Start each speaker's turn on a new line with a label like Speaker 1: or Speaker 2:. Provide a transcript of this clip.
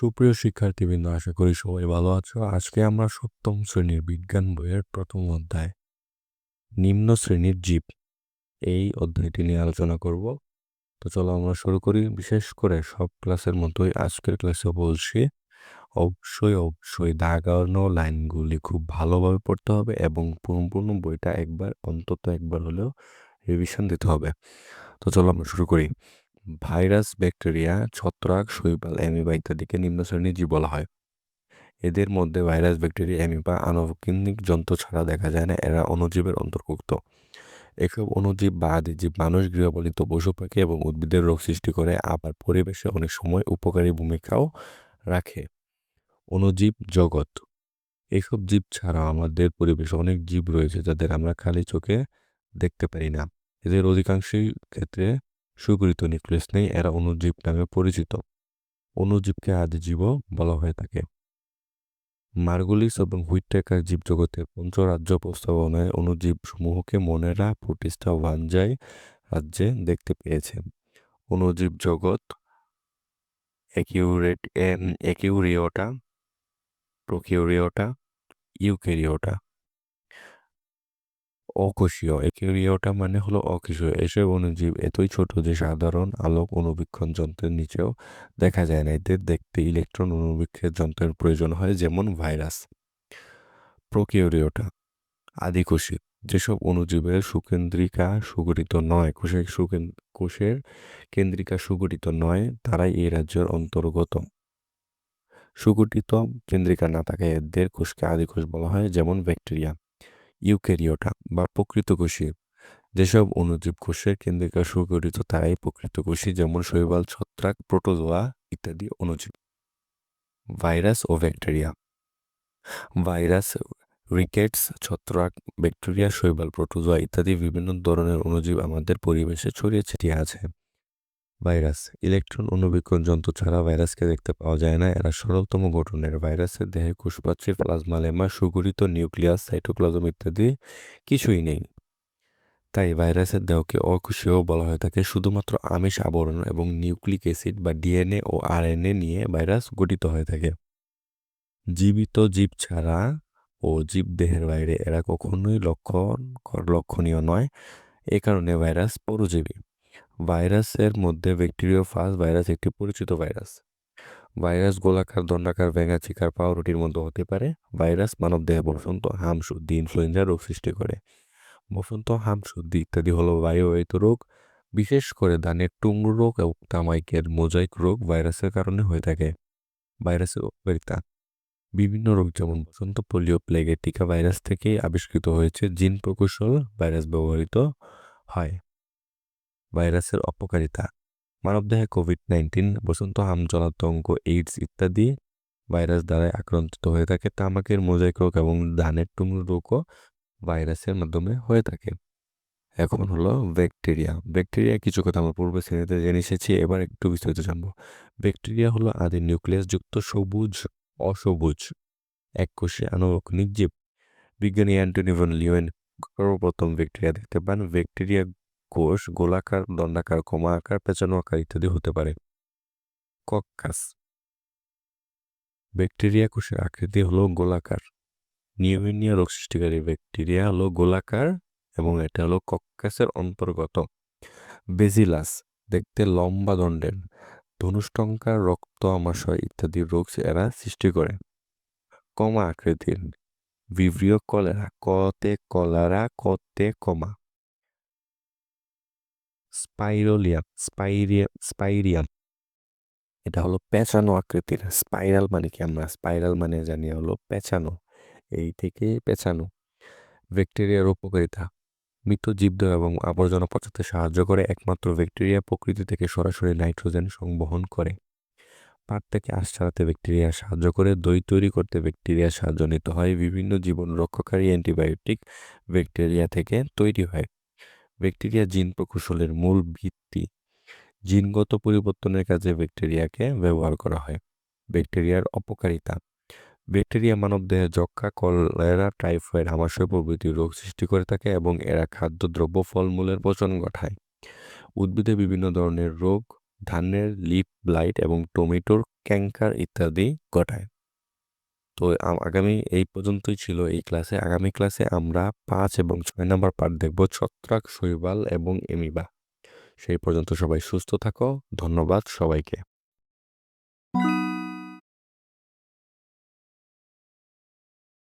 Speaker 1: সুপ্রিয় শিক্ষার্থীবৃন্দ, আশা করি সবাই ভালো আছো। আজকে আমরা সপ্তম শ্রেণীর বিজ্ঞান বইয়ের প্রথম অধ্যায় নিম্ন শ্রেণীর জীব এই অধ্যায়টি নিয়ে আলোচনা করব। তো চলো আমরা শুরু করি। বিশেষ করে সব ক্লাসের মতোই আজকের ক্লাসে বলছি, অবশ্যই দাগানো লাইনগুলি খুব ভালোভাবে পড়তে হবে এবং সম্পূর্ণ বইটা অন্তত একবার হলেও রিভিশন দিতে হবে। তো চলো আমরা শুরু করি। ভাইরাস, ব্যাকটেরিয়া, ছত্রাক, শৈবাল, অ্যামিবা ইত্যাদিকে নিম্ন শ্রেণীর জীব বলা হয়। এদের মধ্যে ভাইরাস, ব্যাকটেরিয়া, অ্যামিবা আনুবংশিক যন্ত্র ছাড়া দেখা যায় না, এরা অণুজীবের অন্তর্ভুক্ত। এসব অণুজীব বা আদিজীব মানুষ, গৃহপালিত পশু পাখি এবং উদ্ভিদের রোগ সৃষ্টি করে, আবার পরিবেশে অনেক সময় উপকারী ভূমিকাও রাখে। অণুজীব জগৎ। এইসব জীব ছাড়াও আমাদের পরিবেশে অনেক জীব রয়েছে যাদের আমরা খালি চোখে দেখতে পারি না। এদের অধিকাংশই ক্ষেত্রে সুগঠিত নিউক্লিয়াস নেই, এরা অণুজীব নামে পরিচিত। অণুজীবকে আদিজীবও বলা হয়ে থাকে। মার্গুলিস এবং হুইটেকার জীবজগতের পঞ্চরাজ্য প্রস্তাবনায় অণুজীব সমূহকে মনেরা প্রোটিস্টা ভাঞ্জাই রাজ্যে দেখতে পেয়েছে। অণুজীব জগৎ একিউরিওটা, প্রোকিউরিওটা, ইউক্যারিওটা। অকোষীয়। একিউরিওটা মানে হলো অকোষীয়। এসব অণুজীব এতই ছোট যে সাধারণ আলোক অণুবীক্ষণ যন্ত্রের নিচেও দেখা যায় না। এদের দেখতে ইলেকট্রন অণুবীক্ষণ যন্ত্রের প্রয়োজন হয়, যেমন ভাইরাস। প্রোকিউরিওটা আদিকোষী। যেসব অণুজীবের সুকেন্দ্রিকা সুগঠিত নয়, কোষের কেন্দ্রিকা সুগঠিত নয়, তারাই এই রাজ্যের অন্তর্গত। সুগঠিত কেন্দ্রিকা না থাকে এদের কোষকে আদিকোষ বলা হয়, যেমন ব্যাকটেরিয়া। ইউক্যারিওটা বা প্রকৃতকোষী। যেসব অণুজীব কোষের কেন্দ্রিকা সুগঠিত তারাই প্রকৃতকোষী, যেমন শৈবাল, ছত্রাক, প্রোটোজোয়া ইত্যাদি অণুজীব। ভাইরাস ও ব্যাকটেরিয়া। ভাইরাস, রিকেটস, ছত্রাক, ব্যাকটেরিয়া, শৈবাল, প্রোটোজোয়া ইত্যাদি বিভিন্ন ধরনের অণুজীব আমাদের পরিবেশে ছড়িয়ে ছিটিয়ে আছে। ভাইরাস। ইলেকট্রন অণুবীক্ষণ যন্ত্র ছাড়া ভাইরাসকে দেখতে পাওয়া যায় না, এরা সরলতম গঠনের। ভাইরাসের দেহে কোষপ্রাচীর, প্লাজমা লেমা, সুগঠিত নিউক্লিয়াস, সাইটোপ্লাজম ইত্যাদি কিছুই নেই। তাই ভাইরাসের দেহকে অকোষীয় বলা হয়ে থাকে। শুধুমাত্র আমিষ আবরণ এবং নিউক্লিক অ্যাসিড বা ডিএনএ ও আরএনএ নিয়ে ভাইরাস গঠিত হয়ে থাকে। জীবিত জীব ছাড়া ও জীব দেহের বাইরে এরা কখনোই লক্ষণীয় নয়। এ কারণে ভাইরাস পরজীবী। ভাইরাসের মধ্যে ব্যাকটেরিওফাজ ভাইরাস একটি পরিচিত ভাইরাস। ভাইরাস গোলাকার, দণ্ডাকার, ভেঙা, চিকার, পাউরুটির মতো হতে পারে। ভাইরাস মানবদেহে বসন্ত, হাম, সর্দি, ইনফ্লুয়েঞ্জা রোগ সৃষ্টি করে। বসন্ত, হাম, সর্দি ইত্যাদি হলো বায়ুবাহিত রোগ। বিশেষ করে ধানের টুংরো রোগ এবং তামাইকের মোজাইক রোগ ভাইরাসের কারণে হয়ে থাকে। ভাইরাসের উপকারিতা। বিভিন্ন রোগ যেমন বসন্ত, পোলিও, প্লেগের টিকা ভাইরাস থেকেই আবিষ্কৃত হয়েছে। জিন প্রকৌশল ভাইরাস ব্যবহৃত হয়। ভাইরাসের অপকারিতা। মানবদেহে কোভিড-19, বসন্ত, হাম, জলাতঙ্ক, এইডস ইত্যাদি ভাইরাস দ্বারা আক্রান্ত হয়ে থাকে। তামাকের মোজাইক রোগ এবং ধানের টুংরো রোগও ভাইরাসের মাধ্যমে হয়ে থাকে। এখন হলো ব্যাকটেরিয়া। ব্যাকটেরিয়া কিছু কথা আমরা পূর্ব শ্রেণীতে জেনে এসেছি, এবার একটু বিস্তারিত জানবো। ব্যাকটেরিয়া হলো আদি নিউক্লিয়াস যুক্ত সবুজ অসবুজ এককোষী আনুবংশিক জীব। বিজ্ঞানী অ্যান্টনি ভন লিওয়েন সর্বপ্রথম ব্যাকটেরিয়া দেখতে পান। ব্যাকটেরিয়া কোষ গোলাকার, দণ্ডাকার, কমা আকার, পেঁচানো আকার ইত্যাদি হতে পারে। কক্কাস। ব্যাকটেরিয়া কোষের আকৃতি হলো গোলাকার। নিউমোনিয়া রোগ সৃষ্টিকারী ব্যাকটেরিয়া হলো গোলাকার এবং এটা হলো কক্কাসের অন্তর্গত। বেজিলাস দেখতে লম্বা দণ্ডের, ধনুষ্টঙ্কার, রক্ত আমাশয় ইত্যাদি রোগ এরা সৃষ্টি করে। কমা আকৃতির, ভিব্রিও কলেরা, কতে কমা। স্পাইরিয়াম এটা হলো পেঁচানো আকৃতির। স্পাইরাল মানে কি, আমরা স্পাইরাল মানে জানি হলো পেঁচানো, এই থেকে পেঁচানো। ব্যাকটেরিয়ার উপকারিতা। মৃত জীবদেহ এবং আবর্জনা পচাতে সাহায্য করে। একমাত্র ব্যাকটেরিয়া প্রকৃতি থেকে সরাসরি নাইট্রোজেন সংবহন করে। পাট থেকে আঁশ ছাড়াতে ব্যাকটেরিয়া সাহায্য করে। দই তৈরি করতে ব্যাকটেরিয়ার সাহায্য নিতে হয়। বিভিন্ন জীবন রক্ষাকারী অ্যান্টিবায়োটিক ব্যাকটেরিয়া থেকে তৈরি হয়। ব্যাকটেরিয়া জিন প্রকৌশলের মূল ভিত্তি। জিনগত পরিবর্তনের কাজে ব্যাকটেরিয়াকে ব্যবহার করা হয়। ব্যাকটেরিয়ার অপকারিতা। ব্যাকটেরিয়া মানবদেহে যক্ষ্মা, কলেরা, টাইফয়েড, আমাশয় প্রভৃতি রোগ সৃষ্টি করে থাকে এবং এরা খাদ্যদ্রব্য, ফলমূলের পচন ঘটায়। উদ্ভিদে বিভিন্ন ধরনের রোগ, ধানের লিফ ব্লাইট এবং টমেটোর ক্যান্সার ইত্যাদি ঘটায়। তো আগামী এই পর্যন্তই ছিল এই ক্লাসে। আগামী ক্লাসে আমরা 5 এবং 6 নম্বর পার্ট দেখব, ছত্রাক, শৈবাল এবং এমিবা। সেই পর্যন্ত সবাই সুস্থ থাকো। ধন্যবাদ সবাইকে।